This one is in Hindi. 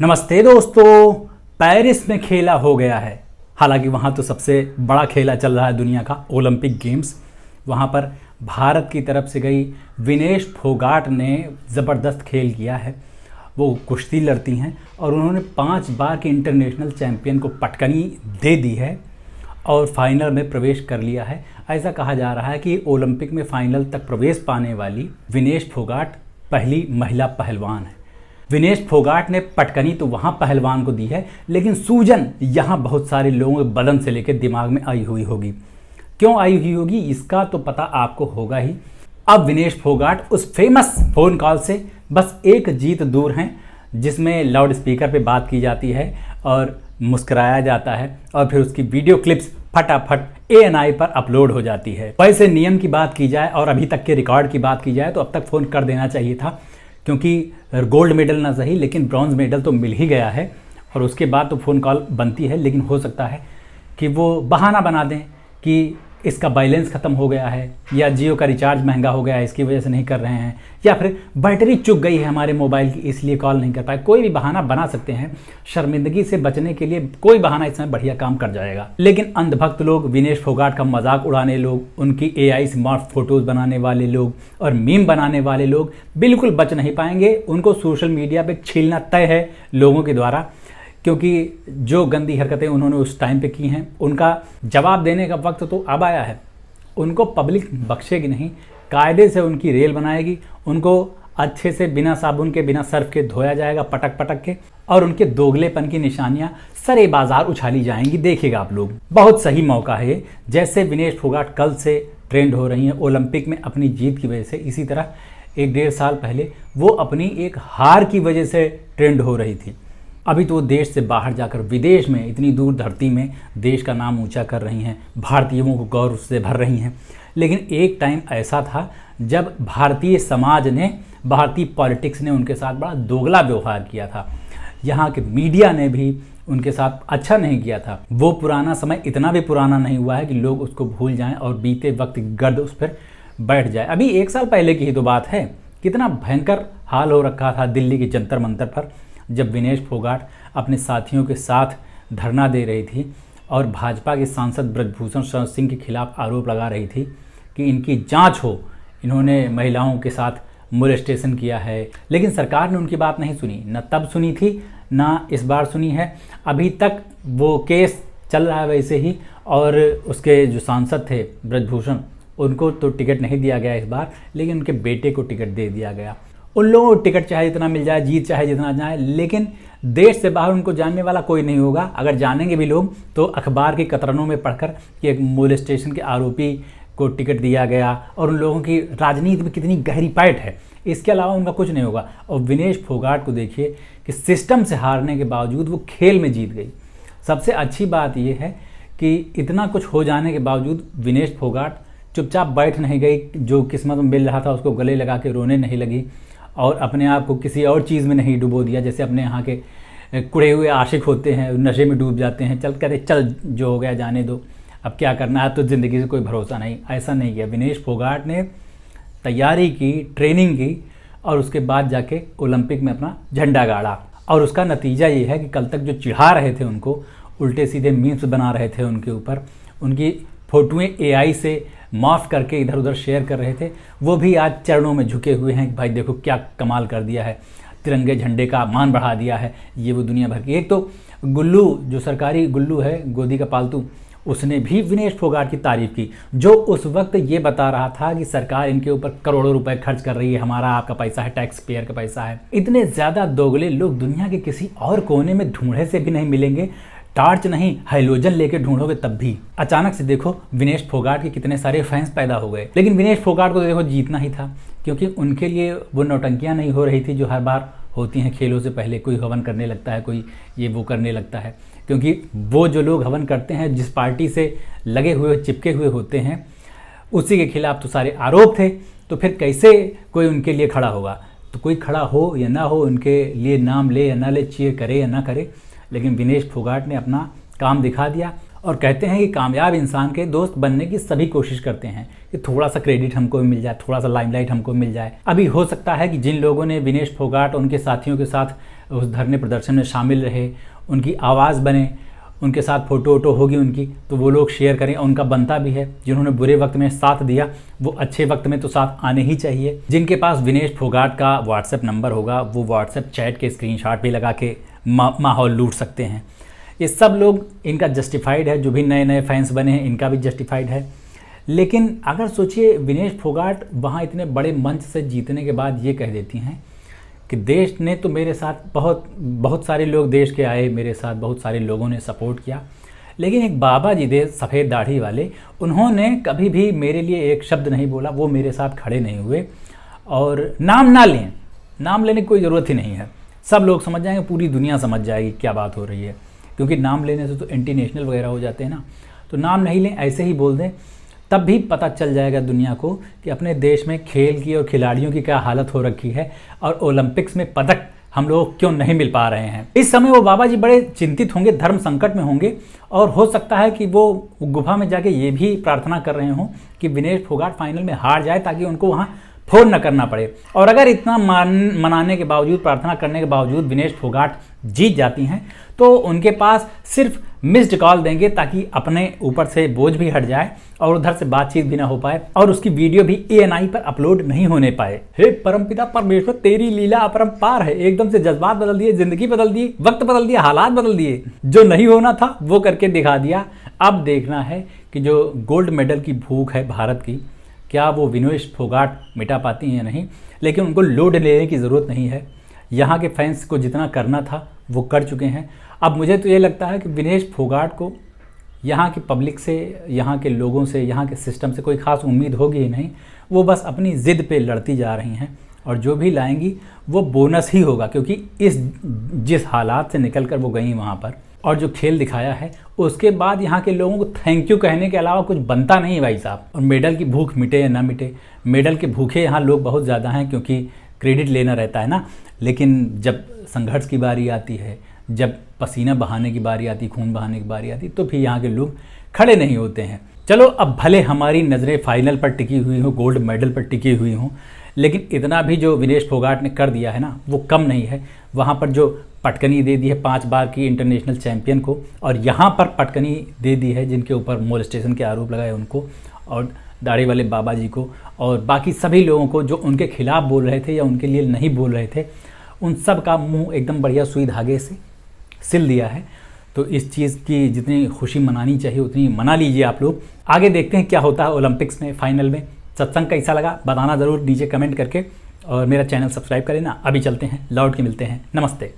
नमस्ते दोस्तों। पेरिस में खेला हो गया है। हालांकि वहाँ तो सबसे बड़ा खेला चल रहा है दुनिया का, ओलंपिक गेम्स। वहाँ पर भारत की तरफ से गई विनेश फोगाट ने ज़बरदस्त खेल किया है। वो कुश्ती लड़ती हैं और उन्होंने 5 बार के इंटरनेशनल चैम्पियन को पटकनी दे दी है और फाइनल में प्रवेश कर लिया है। ऐसा कहा जा रहा है कि ओलंपिक में फाइनल तक प्रवेश पाने वाली विनेश फोगाट पहली महिला पहलवान है। विनेश फोगाट ने पटकनी तो वहाँ पहलवान को दी है, लेकिन सूजन यहाँ बहुत सारे लोगों के बदन से लेकर दिमाग में आई हुई होगी। क्यों आई हुई होगी इसका तो पता आपको होगा ही। अब विनेश फोगाट उस फेमस फ़ोन कॉल से बस एक जीत दूर हैं, जिसमें लाउड स्पीकर पे बात की जाती है और मुस्कुराया जाता है और फिर उसकी वीडियो क्लिप्स फटाफट ANI पर अपलोड हो जाती है। वैसे नियम की बात की जाए और अभी तक के रिकॉर्ड की बात की जाए तो अब तक फ़ोन कर देना चाहिए था, क्योंकि गोल्ड मेडल ना सही लेकिन ब्रॉन्ज मेडल तो मिल ही गया है और उसके बाद तो फ़ोन कॉल बनती है। लेकिन हो सकता है कि वो बहाना बना दें कि इसका बैलेंस ख़त्म हो गया है या जियो का रिचार्ज महंगा हो गया है, इसकी वजह से नहीं कर रहे हैं, या फिर बैटरी चुक गई है हमारे मोबाइल की इसलिए कॉल नहीं कर पाए। कोई भी बहाना बना सकते हैं। शर्मिंदगी से बचने के लिए कोई बहाना इस समय बढ़िया काम कर जाएगा। लेकिन अंधभक्त लोग, विनेश फोगाट का मजाक उड़ाने लोग, उनकी AI से मॉर्फ फोटोज़ बनाने वाले लोग और मीम बनाने वाले लोग बिल्कुल बच नहीं पाएंगे। उनको सोशल मीडिया पर छीलना तय है लोगों के द्वारा, क्योंकि जो गंदी हरकतें उन्होंने उस टाइम पे की हैं उनका जवाब देने का वक्त तो अब आया है। उनको पब्लिक बख्शेगी नहीं, कायदे से उनकी रेल बनाएगी। उनको अच्छे से बिना साबुन के, बिना सर्फ के धोया जाएगा पटक पटक के, और उनके दोगलेपन की निशानियां सरे बाजार उछाली जाएंगी। देखिएगा आप लोग, बहुत सही मौका है ये। जैसे विनेश फोगाट कल से ट्रेंड हो रही हैं ओलंपिक में अपनी जीत की वजह से, इसी तरह 1-1.5 साल पहले वो अपनी एक हार की वजह से ट्रेंड हो रही थी। अभी तो वो देश से बाहर जाकर विदेश में इतनी दूर धरती में देश का नाम ऊंचा कर रही हैं, भारतीयों को गौरव से भर रही हैं। लेकिन एक टाइम ऐसा था जब भारतीय समाज ने, भारतीय पॉलिटिक्स ने उनके साथ बड़ा दोगला व्यवहार किया था। यहाँ के मीडिया ने भी उनके साथ अच्छा नहीं किया था। वो पुराना समय इतना भी पुराना नहीं हुआ है कि लोग उसको भूल जाएं और बीते वक्त गर्द उस पर बैठ जाए। अभी 1 साल पहले की ही तो बात है, कितना भयंकर हाल हो रखा था दिल्ली के जंतर मंतर पर, जब विनेश फोगाट अपने साथियों के साथ धरना दे रही थी और भाजपा के सांसद ब्रजभूषण शरण सिंह के खिलाफ आरोप लगा रही थी कि इनकी जांच हो, इन्होंने महिलाओं के साथ मोलेस्टेशन किया है। लेकिन सरकार ने उनकी बात नहीं सुनी, न तब सुनी थी ना इस बार सुनी है। अभी तक वो केस चल रहा है वैसे ही, और उसके जो सांसद थे ब्रजभूषण, उनको तो टिकट नहीं दिया गया इस बार, लेकिन उनके बेटे को टिकट दे दिया गया। उन लोगों को टिकट चाहे जितना मिल जाए, जीत चाहे जितना जाए, लेकिन देश से बाहर उनको जानने वाला कोई नहीं होगा। अगर जानेंगे भी लोग तो अखबार के कतरनों में पढ़कर कि एक मोलेस्टेशन के आरोपी को टिकट दिया गया, और उन लोगों की राजनीति में कितनी गहरी पैठ है, इसके अलावा उनका कुछ नहीं होगा। और विनेश फोगाट को देखिए कि सिस्टम से हारने के बावजूद वो खेल में जीत गई। सबसे अच्छी बात यह है कि इतना कुछ हो जाने के बावजूद विनेश फोगाट चुपचाप बैठ नहीं गई। जो किस्मत में मिल रहा था उसको गले लगा के रोने नहीं लगी और अपने आप को किसी और चीज़ में नहीं डुबो दिया। जैसे अपने यहाँ के कुड़े हुए आशिक होते हैं, नशे में डूब जाते हैं, चल कहते चल जो हो गया जाने दो, अब क्या करना है, तो ज़िंदगी से कोई भरोसा नहीं। ऐसा नहीं किया। विनेश फोगाट ने तैयारी की, ट्रेनिंग की और उसके बाद जाके ओलंपिक में अपना झंडा गाड़ा। और उसका नतीजा ये है कि कल तक जो चिढ़ा रहे थे उनको, उल्टे सीधे मीम्स बना रहे थे उनके ऊपर, उनकी फ़ोटोएँ AI से माफ़ करके इधर उधर शेयर कर रहे थे, वो भी आज चरणों में झुके हुए हैं कि भाई देखो क्या कमाल कर दिया है, तिरंगे झंडे का मान बढ़ा दिया है, ये वो दुनिया भर की। एक तो गुल्लू, जो सरकारी गुल्लू है गोदी का पालतू, उसने भी विनेश फोगाट की तारीफ़ की, जो उस वक्त ये बता रहा था कि सरकार इनके ऊपर करोड़ों रुपए खर्च कर रही है, हमारा आपका पैसा है, टैक्स पेयर का पैसा है। इतने ज़्यादा दोगले लोग दुनिया के किसी और कोने में ढूंढे से भी नहीं मिलेंगे। टार्च नहीं, हाइलोजन लेके ढूंढोगे तब भी। अचानक से देखो विनेश फोगाट के कितने सारे फैंस पैदा हो गए। लेकिन विनेश फोगाट को देखो जीतना ही था, क्योंकि उनके लिए वो नौटंकियां नहीं हो रही थी जो हर बार होती हैं खेलों से पहले। कोई हवन करने लगता है, कोई ये वो करने लगता है, क्योंकि वो जो लोग हवन करते हैं जिस पार्टी से लगे हुए चिपके हुए होते हैं उसी के खिलाफ तो सारे आरोप थे। तो फिर कैसे कोई उनके लिए खड़ा होगा? तो कोई खड़ा हो या ना हो, उनके लिए नाम ले या ना ले, चीयर करे या ना करे, लेकिन विनेश फोगाट ने अपना काम दिखा दिया और कहते हैं कि कामयाब इंसान के दोस्त बनने की सभी कोशिश करते हैं कि थोड़ा सा क्रेडिट हमको भी मिल जाए, थोड़ा सा लाइमलाइट हमको मिल जाए। अभी हो सकता है कि जिन लोगों ने विनेश फोगाट और उनके साथियों के साथ उस धरने प्रदर्शन में शामिल रहे, उनकी आवाज़ बने, उनके साथ फ़ोटो वोटो होगी उनकी, तो वो लोग शेयर करें, उनका बनता भी है। जिन्होंने बुरे वक्त में साथ दिया वो अच्छे वक्त में तो साथ आने ही चाहिए। जिनके पास विनेश फोगाट का व्हाट्सएप नंबर होगा वो व्हाट्सएप चैट के स्क्रीनशॉट भी लगा के माहौल लूट सकते हैं। ये सब लोग इनका जस्टिफाइड है, जो भी नए नए फैंस बने हैं इनका भी जस्टिफाइड है। लेकिन अगर सोचिए विनेश फोगाट वहाँ इतने बड़े मंच से जीतने के बाद ये कह देती हैं कि देश ने तो मेरे साथ बहुत सारे लोग देश के आए, मेरे साथ बहुत सारे लोगों ने सपोर्ट किया, लेकिन एक बाबा जी थे सफ़ेद दाढ़ी वाले, उन्होंने कभी भी मेरे लिए एक शब्द नहीं बोला, वो मेरे साथ खड़े नहीं हुए। और नाम ना लें, नाम लेने की कोई ज़रूरत ही नहीं है, सब लोग समझ जाएंगे, पूरी दुनिया समझ जाएगी क्या बात हो रही है। क्योंकि नाम लेने से तो इंटरनेशनल वगैरह हो जाते हैं ना, तो नाम नहीं लें, ऐसे ही बोल दें, तब भी पता चल जाएगा दुनिया को कि अपने देश में खेल की और खिलाड़ियों की क्या हालत हो रखी है और ओलंपिक्स में पदक हम लोग क्यों नहीं मिल पा रहे हैं। इस समय वो बाबा जी बड़े चिंतित होंगे, धर्म संकट में होंगे, और हो सकता है कि वो गुफा में जाके ये भी प्रार्थना कर रहे हों कि विनेश फोगाट फाइनल में हार जाए ताकि उनको वहाँ फ़ोन न करना पड़े। और अगर इतना मनाने के बावजूद, प्रार्थना करने के बावजूद विनेश फोगाट जीत जाती हैं तो उनके पास सिर्फ मिस्ड कॉल देंगे ताकि अपने ऊपर से बोझ भी हट जाए और उधर से बातचीत भी ना हो पाए और उसकी वीडियो भी ANI पर अपलोड नहीं होने पाए। हे परमपिता परमेश्वर, तेरी लीला अपरंपार है। एकदम से जज्बात बदल दिए, जिंदगी बदल दी, वक्त बदल दिया, हालात बदल दिए, जो नहीं होना था वो करके दिखा दिया। अब देखना है कि जो गोल्ड मेडल की भूख है भारत की, क्या वो विनेश फोगाट मिटा पाती हैं या नहीं। लेकिन उनको लोड लेने की ज़रूरत नहीं है, यहाँ के फैंस को जितना करना था वो कर चुके हैं। अब मुझे तो ये लगता है कि विनेश फोगाट को यहाँ की पब्लिक से, यहाँ के लोगों से, यहाँ के सिस्टम से कोई ख़ास उम्मीद होगी ही नहीं। वो बस अपनी ज़िद पे लड़ती जा रही हैं और जो भी लाएंगी वो बोनस ही होगा, क्योंकि जिस हालात से निकल कर वो गई वहाँ पर और जो खेल दिखाया है उसके बाद यहाँ के लोगों को थैंक यू कहने के अलावा कुछ बनता नहीं भाई साहब। और मेडल की भूख मिटे या ना मिटे, मेडल के भूखे यहाँ लोग बहुत ज़्यादा हैं क्योंकि क्रेडिट लेना रहता है ना। लेकिन जब संघर्ष की बारी आती है, जब पसीना बहाने की बारी आती, खून बहाने की बारी आती, तो फिर यहाँ के लोग खड़े नहीं होते हैं। चलो, अब भले हमारी नज़रें फाइनल पर टिकी हुई हों, गोल्ड मेडल पर टिकी हुई हों, लेकिन इतना भी जो विनेश फोगाट ने कर दिया है ना वो कम नहीं है। वहाँ पर जो पटकनी दे दी है 5 बार की इंटरनेशनल चैंपियन को, और यहाँ पर पटकनी दे दी है जिनके ऊपर मोलेस्टेशन के आरोप लगाए उनको, और दाढ़ी वाले बाबा जी को, और बाकी सभी लोगों को जो उनके खिलाफ बोल रहे थे या उनके लिए नहीं बोल रहे थे, उन सब का मुंह एकदम बढ़िया सुई धागे से सिल दिया है। तो इस चीज़ की जितनी खुशी मनानी चाहिए उतनी मना लीजिए आप लोग। आगे देखते हैं क्या होता है ओलंपिक्स में, फाइनल में। सत्संग कैसा लगा बताना ज़रूर नीचे कमेंट करके, और मेरा चैनल सब्सक्राइब करें ना। अभी चलते हैं, लौट के मिलते हैं, नमस्ते।